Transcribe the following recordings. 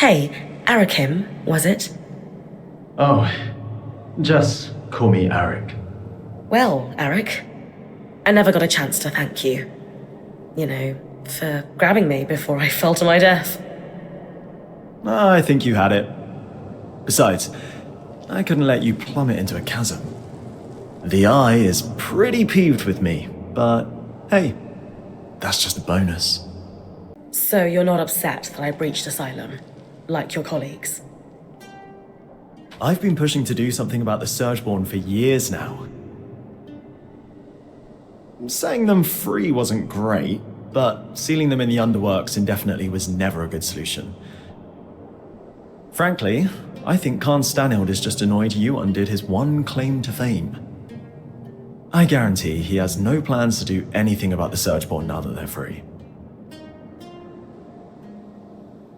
Hey, Arakim, was it? Oh, just call me Arik. Well, Arik, I never got a chance to thank you. You know, for grabbing me before I fell to my death. I think you had it. Besides, I couldn't let you plummet into a chasm. The Eye is pretty peeved with me, but hey, that's just a bonus. So you're not upset that I breached Asylum, like your colleagues? I've been pushing to do something about the Surgeborn for years now. Setting them free wasn't great, but sealing them in the underworks indefinitely was never a good solution. Frankly, I think Khan Stanild is just annoyed you undid his one claim to fame. I guarantee he has no plans to do anything about the Surgeborn now that they're free.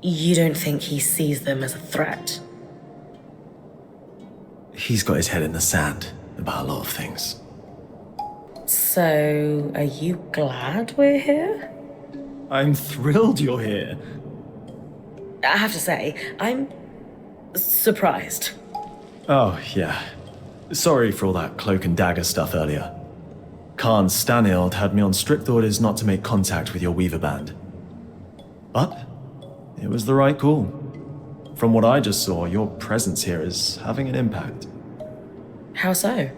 You don't think he sees them as a threat? He's got his head in the sand about a lot of things. So, are you glad we're here? I'm thrilled you're here. I have to say, I'm surprised. Oh, yeah. Sorry for all that cloak and dagger stuff earlier. Khan Stanild had me on strict orders not to make contact with your Weaver band. But it was the right call. From what I just saw, your presence here is having an impact. How so?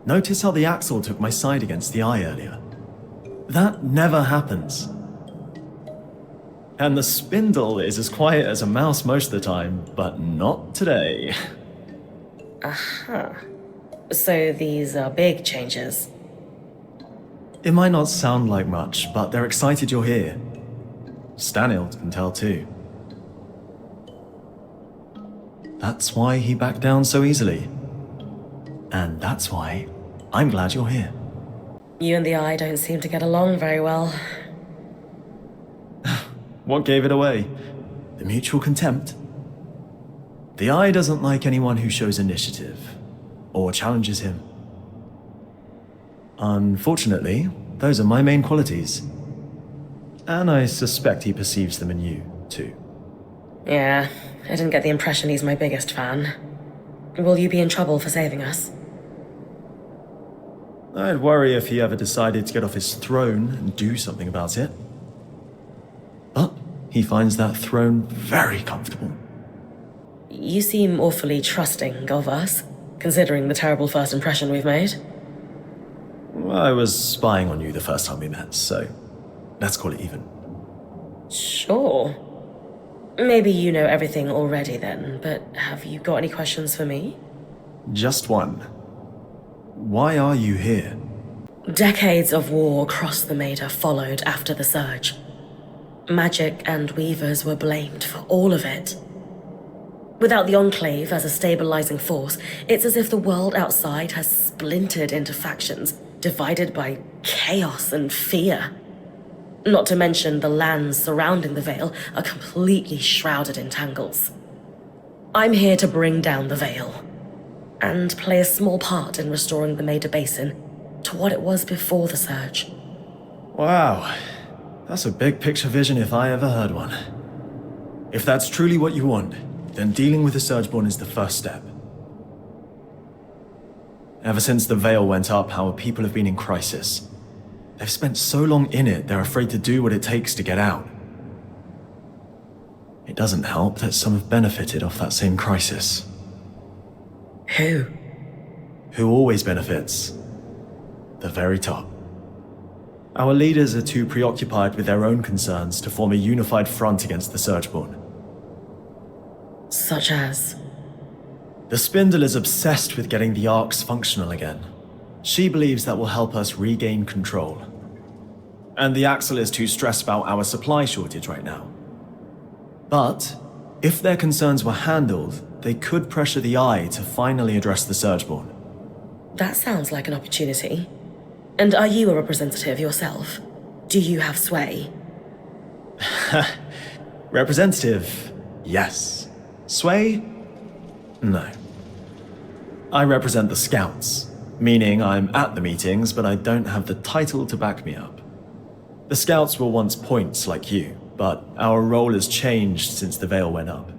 Notice how the Axle took my side against the Eye earlier. That never happens. And the Spindle is as quiet as a mouse most of the time, but not today. Uh-huh. So these are big changes. It might not sound like much, but they're excited you're here. Stanild can tell too. That's why he backed down so easily. And that's why I'm glad you're here. You and the Eye don't seem to get along very well. What gave it away? The mutual contempt? The Eye doesn't like anyone who shows initiative or challenges him. Unfortunately, those are my main qualities. And I suspect he perceives them in you, too. Yeah, I didn't get the impression he's my biggest fan. Will you be in trouble for saving us? I'd worry if he ever decided to get off his throne and do something about it. But he finds that throne very comfortable. You seem awfully trusting of us, considering the terrible first impression we've made. I was spying on you the first time we met, so let's call it even. Sure. Maybe you know everything already then, but have you got any questions for me? Just one. Why are you here? Decades of war across the Maida followed after the Surge. Magic and Weavers were blamed for all of it. Without the Enclave as a stabilizing force, it's as if the world outside has splintered into factions, divided by chaos and fear. Not to mention the lands surrounding the Veil are completely shrouded in tangles. I'm here to bring down the Veil, and play a small part in restoring the Maida Basin to what it was before the Surge. Wow, that's a big picture vision if I ever heard one. If that's truly what you want, then dealing with the Surgeborn is the first step. Ever since the Veil went up, our people have been in crisis. They've spent so long in it, they're afraid to do what it takes to get out. It doesn't help that some have benefited off that same crisis. Who? Who always benefits? The very top. Our leaders are too preoccupied with their own concerns to form a unified front against the Surgeborn. Such as? The Spindle is obsessed with getting the Arcs functional again. She believes that will help us regain control. And the Axle is too stressed about our supply shortage right now. But if their concerns were handled, they could pressure the Eye to finally address the Surgeborn. That sounds like an opportunity. And are you a representative yourself? Do you have sway? Representative, yes. Sway? No. I represent the Scouts, meaning I'm at the meetings, but I don't have the title to back me up. The Scouts were once points like you, but our role has changed since the veil went up.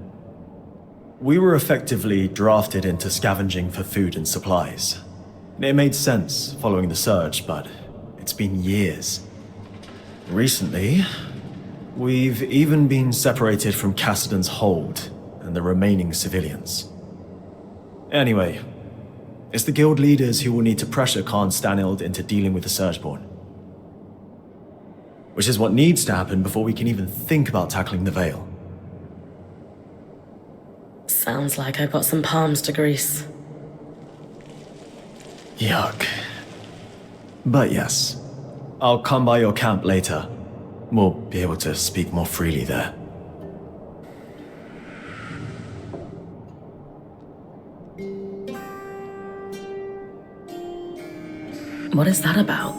We were effectively drafted into scavenging for food and supplies. It made sense following the surge, but it's been years. Recently, we've even been separated from Cassidon's hold and the remaining civilians. Anyway, it's the guild leaders who will need to pressure Khan Stanild into dealing with the Surgeborn. Which is what needs to happen before we can even think about tackling the Veil. Sounds like I've got some palms to grease. Yuck. But yes, I'll come by your camp later. We'll be able to speak more freely there. What is that about?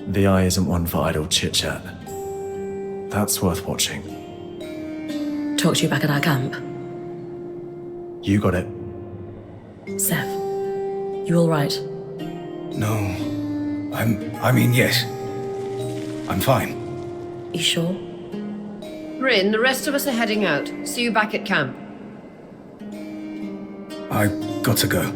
The eye isn't one for idle chit-chat. That's worth watching. Talk to you back at our camp. You got it. Seth, you all right? No. I mean, yes. I'm fine. You sure? Rin, the rest of us are heading out. See you back at camp. I got to go.